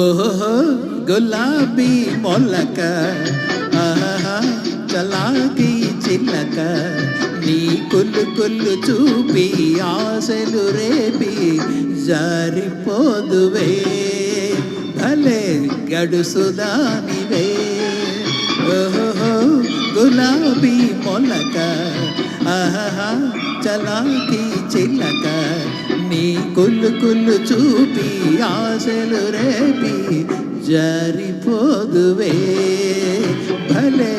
ఓహో గులాబీ మొలక, ఆహా చలాకి చిలక, నీ కుళ్ళు చూపి ఆశలు రేపి జారిపోదువే భలే గడుసుదానివే. ఓహో గులాబీ మొలక, ఆహా చలాకి చిలక, నీ కుళ్ళు చూపి ఆశలు రేపి జారిపోదువే భలే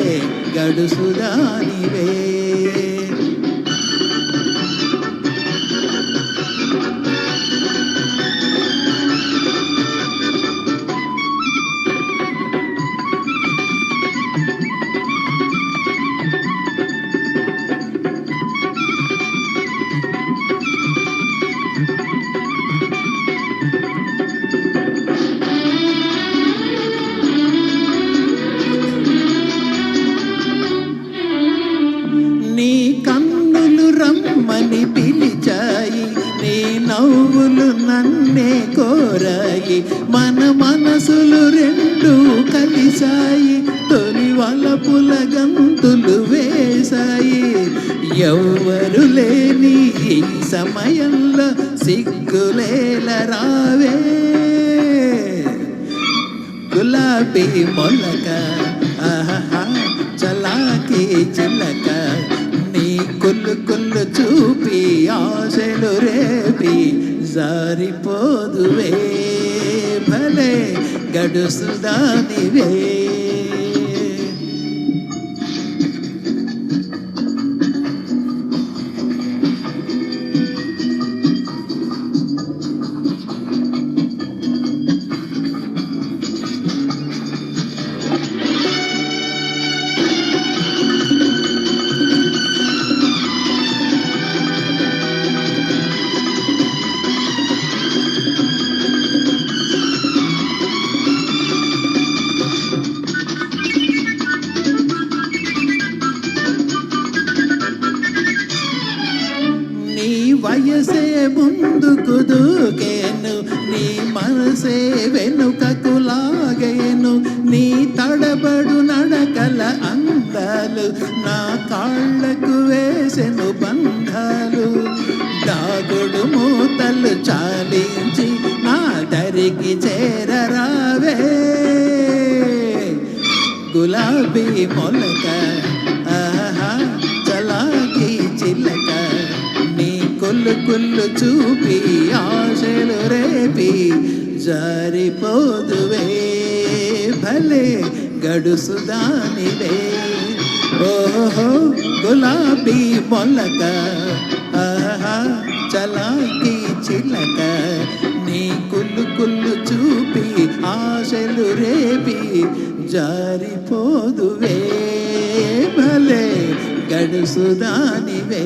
గడుసుదానివే. నీ కన్నులు రమ్మని పిలిచాయి, నీ నవ్వులు నన్నే కోరాయి, మన మనసులు రెండు కలిశాయి, తొలి వలపుల గంతులు వేశాయి. ఎవ్వరు లేని ఈ సమయంలో సిగ్గులేల రావే గులాబీ మొలక, ఆహా చలాకి చిలక, నీ కుళ్ళు చూపి ఆశలు రేపి జారిపోదువే భలే గడుసుదానివే. నీ వయసే ముందుకు దూకేను, నీ మనసే వెనుకకు లాగేను, నీ తడబడు నడకల అందాలు నా కాళ్ళకు వేసెను బంధాలు. దాగుడు మూతలు చాలించి నా దరికి చేరరావే గులాబీ మొలక, ఆహా చలాకి చిలక, నీ కుళ్ళు చూపి ఆశలు రేపి జారిపోదువే భలే గడుసుదానివే. ఓహో గులాబీ మొలక, ఆహా చలాకి చిలక, నీ కుళ్ళు చూపి ఆశలు రేపి జారిపోదువే భలే గడుసుదానివే.